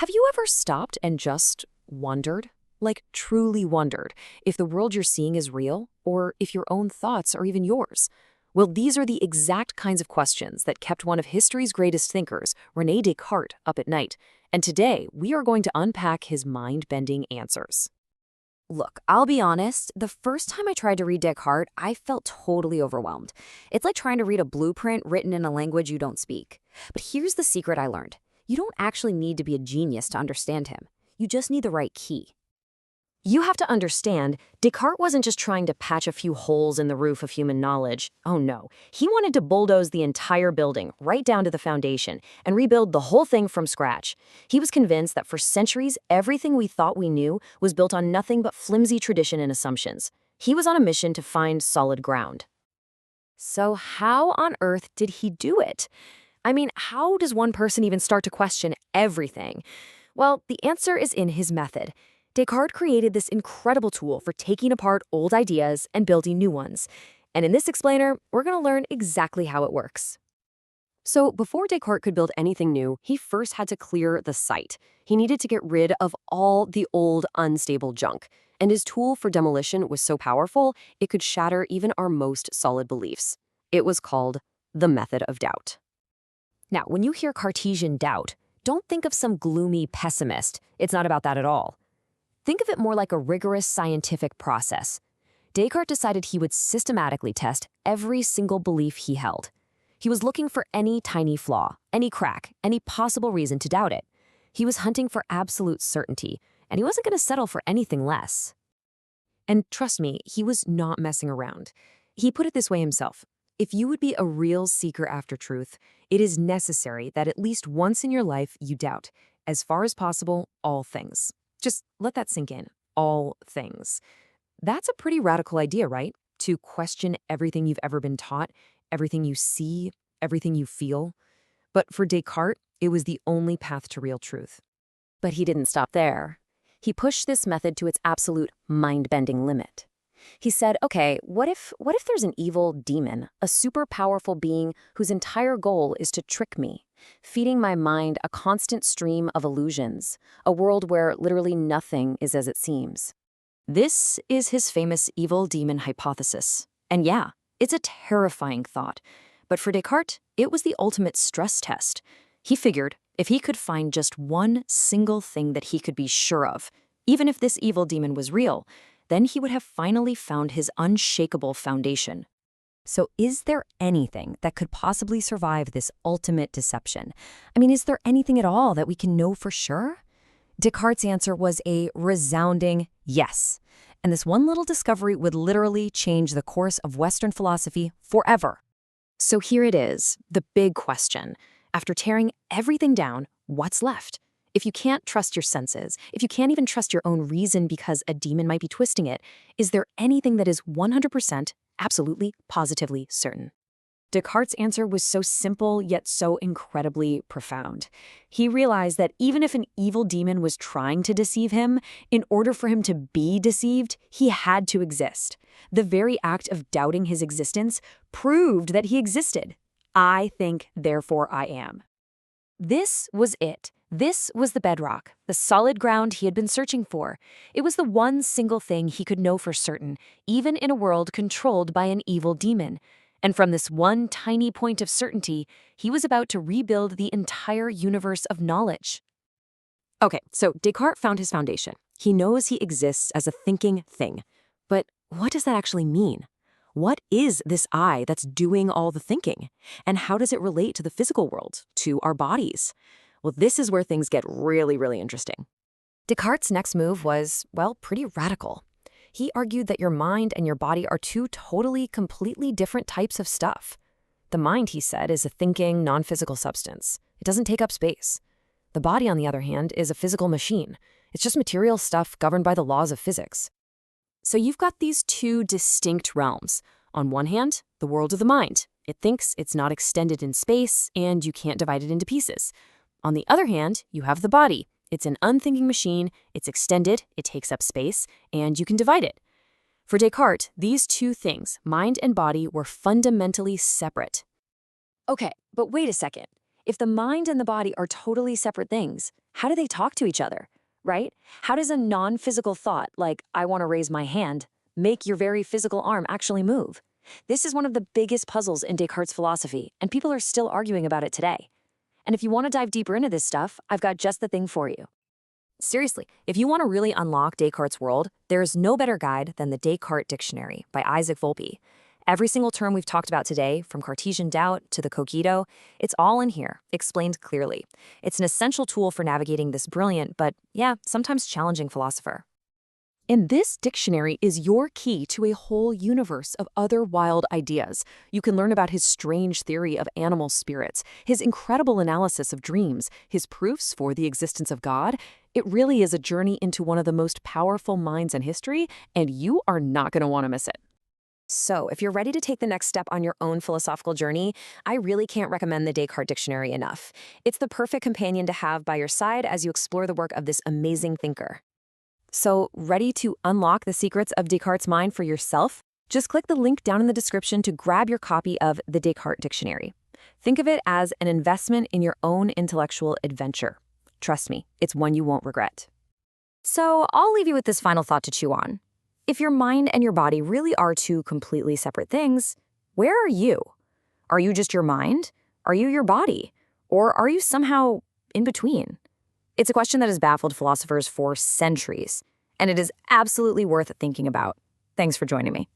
Have you ever stopped and just wondered? Like, truly wondered if the world you're seeing is real, or if your own thoughts are even yours? Well, these are the exact kinds of questions that kept one of history's greatest thinkers, René Descartes, up at night. And today, we are going to unpack his mind-bending answers. Look, I'll be honest, the first time I tried to read Descartes, I felt totally overwhelmed. It's like trying to read a blueprint written in a language you don't speak. But here's the secret I learned. You don't actually need to be a genius to understand him. You just need the right key. You have to understand, Descartes wasn't just trying to patch a few holes in the roof of human knowledge. Oh no, he wanted to bulldoze the entire building, right down to the foundation, and rebuild the whole thing from scratch. He was convinced that for centuries, everything we thought we knew was built on nothing but flimsy tradition and assumptions. He was on a mission to find solid ground. So how on earth did he do it? I mean, how does one person even start to question everything? Well, the answer is in his method. Descartes created this incredible tool for taking apart old ideas and building new ones. And in this explainer, we're going to learn exactly how it works. So before Descartes could build anything new, he first had to clear the site. He needed to get rid of all the old, unstable junk. And his tool for demolition was so powerful, it could shatter even our most solid beliefs. It was called the method of doubt. Now, when you hear Cartesian doubt, don't think of some gloomy pessimist. It's not about that at all. Think of it more like a rigorous scientific process. Descartes decided he would systematically test every single belief he held. He was looking for any tiny flaw, any crack, any possible reason to doubt it. He was hunting for absolute certainty, and he wasn't going to settle for anything less. And trust me, he was not messing around. He put it this way himself. If you would be a real seeker after truth, it is necessary that at least once in your life you doubt, as far as possible, all things. Just let that sink in. All things. That's a pretty radical idea, right? To question everything you've ever been taught, everything you see, everything you feel. But for Descartes, it was the only path to real truth. But he didn't stop there. He pushed this method to its absolute mind-bending limit. He said, okay, what if there's an evil demon, a super powerful being whose entire goal is to trick me, feeding my mind a constant stream of illusions, a world where literally nothing is as it seems. This is his famous evil demon hypothesis. And yeah, it's a terrifying thought. But for Descartes, it was the ultimate stress test. He figured if he could find just one single thing that he could be sure of, even if this evil demon was real, then he would have finally found his unshakable foundation. So is there anything that could possibly survive this ultimate deception? I mean, is there anything at all that we can know for sure? Descartes' answer was a resounding yes. And this one little discovery would literally change the course of Western philosophy forever. So here it is, the big question. After tearing everything down, what's left? If you can't trust your senses, if you can't even trust your own reason because a demon might be twisting it, is there anything that is 100% absolutely, positively certain? Descartes' answer was so simple yet so incredibly profound. He realized that even if an evil demon was trying to deceive him, in order for him to be deceived, he had to exist. The very act of doubting his existence proved that he existed. I think, therefore I am. This was it. This was the bedrock, the solid ground he had been searching for. It was the one single thing he could know for certain, even in a world controlled by an evil demon. And from this one tiny point of certainty, he was about to rebuild the entire universe of knowledge. Okay, so Descartes found his foundation. He knows he exists as a thinking thing. But what does that actually mean? What is this I that's doing all the thinking? And how does it relate to the physical world, to our bodies? Well, this is where things get really, really interesting. Descartes' next move was, well, pretty radical. He argued that your mind and your body are two totally, completely different types of stuff. The mind, he said, is a thinking, non-physical substance. It doesn't take up space. The body, on the other hand, is a physical machine. It's just material stuff governed by the laws of physics. So you've got these two distinct realms. On one hand, the world of the mind. It thinks it's not extended in space, and you can't divide it into pieces. On the other hand, you have the body. It's an unthinking machine, it's extended, it takes up space, and you can divide it. For Descartes, these two things, mind and body, were fundamentally separate. Okay, but wait a second. If the mind and the body are totally separate things, how do they talk to each other, right? How does a non-physical thought, like, I want to raise my hand, make your very physical arm actually move? This is one of the biggest puzzles in Descartes' philosophy, and people are still arguing about it today. And if you want to dive deeper into this stuff, I've got just the thing for you. Seriously, if you want to really unlock Descartes' world, there is no better guide than the Descartes Dictionary by Isaac Volpe. Every single term we've talked about today, from Cartesian doubt to the Cogito, it's all in here, explained clearly. It's an essential tool for navigating this brilliant, but yeah, sometimes challenging philosopher. And this dictionary is your key to a whole universe of other wild ideas. You can learn about his strange theory of animal spirits, his incredible analysis of dreams, his proofs for the existence of God. It really is a journey into one of the most powerful minds in history, and you are not going to want to miss it. So, if you're ready to take the next step on your own philosophical journey, I really can't recommend the Descartes Dictionary enough. It's the perfect companion to have by your side as you explore the work of this amazing thinker. So, ready to unlock the secrets of Descartes' mind for yourself? Just click the link down in the description to grab your copy of the Descartes Dictionary. Think of it as an investment in your own intellectual adventure. Trust me, it's one you won't regret. So, I'll leave you with this final thought to chew on. If your mind and your body really are two completely separate things, where are you? Are you just your mind? Are you your body? Or are you somehow in between? It's a question that has baffled philosophers for centuries, and it is absolutely worth thinking about. Thanks for joining me.